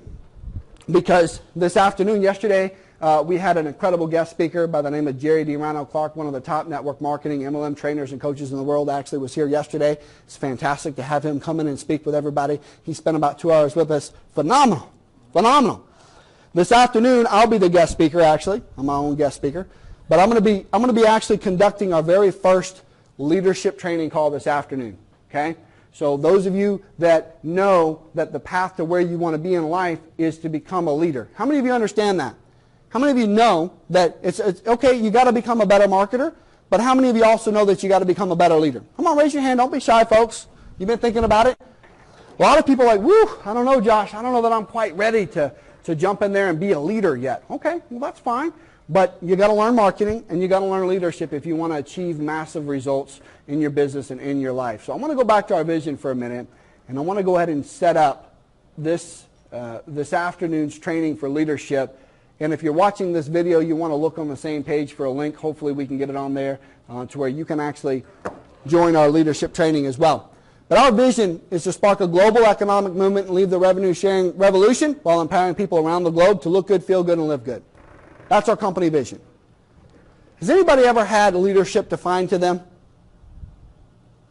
because this afternoon, yesterday, we had an incredible guest speaker by the name of Jerry DiRano Clark, one of the top network marketing MLM trainers and coaches in the world. Actually was here yesterday. It's fantastic to have him come in and speak with everybody. He spent about 2 hours with us. Phenomenal. Phenomenal. This afternoon, I'll be the guest speaker, actually. I'm my own guest speaker. But I'm going to be actually conducting our very first leadership training call this afternoon. Okay? So those of you that know that the path to where you want to be in life is to become a leader. How many of you understand that? How many of you know that it's okay, you got to become a better marketer, but how many of you also know that you got to become a better leader? Come on, raise your hand. Don't be shy, folks. You've been thinking about it? A lot of people are like, woo, I don't know, Josh. I don't know that I'm quite ready to jump in there and be a leader yet. Okay, well, that's fine. But you got to learn marketing and you got to learn leadership if you want to achieve massive results in your business and in your life. So I want to go back to our vision for a minute, and I want to go ahead and set up this afternoon's training for leadership. And if you're watching this video, you want to look on the same page for a link. Hopefully we can get it on there to where you can actually join our leadership training as well. But our vision is to spark a global economic movement and lead the revenue sharing revolution while empowering people around the globe to look good, feel good, and live good. That's our company vision. Has anybody ever had leadership defined to them?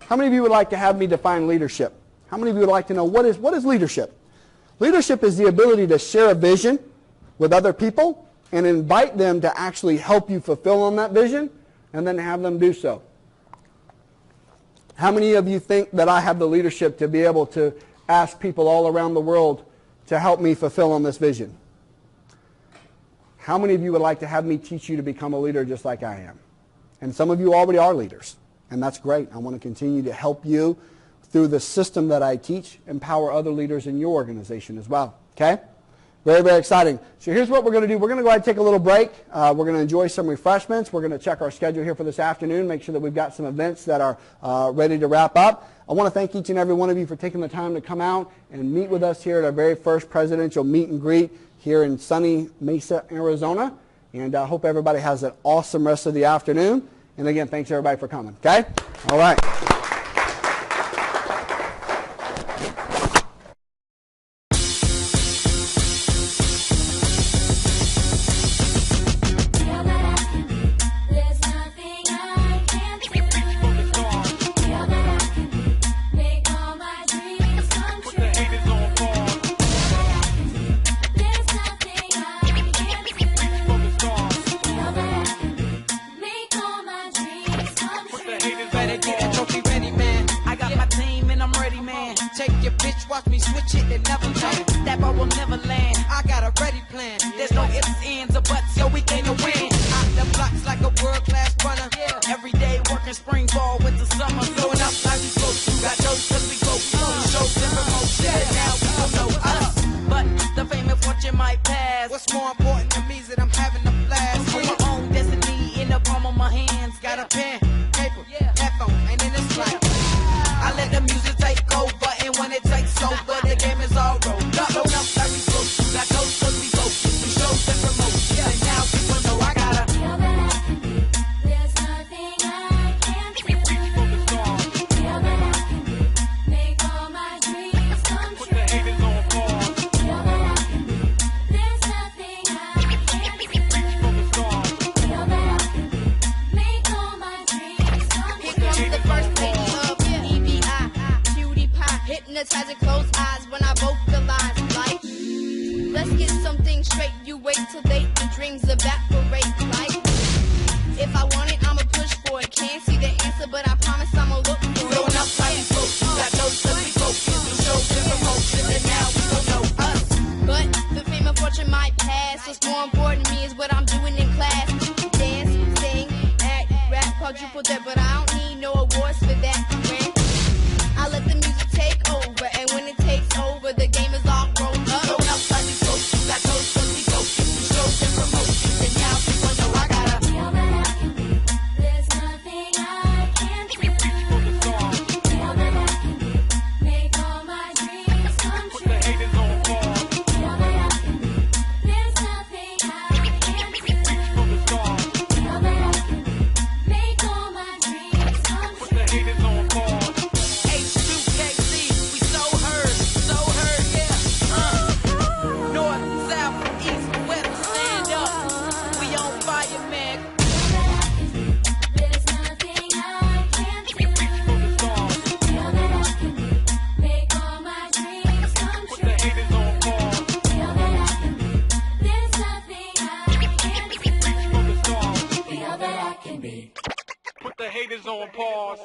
How many of you would like to have me define leadership? How many of you would like to know what is leadership? Leadership is the ability to share a vision with other people and invite them to actually help you fulfill on that vision and then have them do so. How many of you think that I have the leadership to be able to ask people all around the world to help me fulfill on this vision? How many of you would like to have me teach you to become a leader just like I am? And some of you already are leaders, and that's great. I want to continue to help you through the system that I teach, empower other leaders in your organization as well. Okay? Very, very exciting. So here's what we're going to do. We're going to go ahead and take a little break. We're going to enjoy some refreshments. We're going to check our schedule here for this afternoon, make sure that we've got some events that are ready to wrap up. I want to thank each and every one of you for taking the time to come out and meet with us here at our very first presidential meet and greet here in sunny Mesa, Arizona. And I hope everybody has an awesome rest of the afternoon. And again, thanks everybody for coming. Okay? All right. ifs, ands, or buts, yo, we came to win. Out the blocks like a world-class runner. Every day working spring, fall, winter, summer. Blowing up like we supposed to. Got those cause we go through shows and promotion. And now we don't know us. But the fame and fortune might pass. What's more important to me is that I'm having a blast. On my own destiny in the palm of my hands. Got a pen, paper, headphone, and then it's like I let the music take over, and when it takes over, the game is all rolled up. Rolled up like we supposed to. Got those cause we go through shows and promotion. And now people know I gotta feel that I can be. There's nothing I can't do. Feel that I can be. Make all my dreams come Put true. the haters on pause. Feel that I can be. There's nothing I can't do. Feel that I can be. Make all my dreams come Here true. comes the first lady of EBI, cutie pie, hypnotizing closed eyes when I vocalize like, let's get something straight, you wait till late, the dreams evaporate like, if I want it, I'ma push for it, can't see the answer, but I promise I'ma look for it. blowing up like we supposed to. Got those cause we focus on shows and promotion. And now we don't know us. But the fame and fortune might pass, what's more important to me is what I'm doing in class, dance, sing, act, rap, quadruple that, but I don't need no awards for that, man. I let the music take over, and when it takes over, the game is all grown up. Blowing up like we supposed to. Got those cause we focus on shows and promotion. And now people know I gotta Feel that I can be. There's nothing I can't do. Feel that I can be. Make all my dreams come Put true. the haters on pause. Feel that I can be. There's nothing I can't do. Feel that I can be. Make all my dreams come Put true. the haters on pause. H2KC, we so heard, yeah. North, south, east, west, stand up. We on fire, man. Feel that I can be. There's nothing I can't do. Feel that I can be. Make all my dreams come Put true. the haters on pause. Feel that I can be. There's nothing I can't do. Feel that I can be. Put the haters on pause.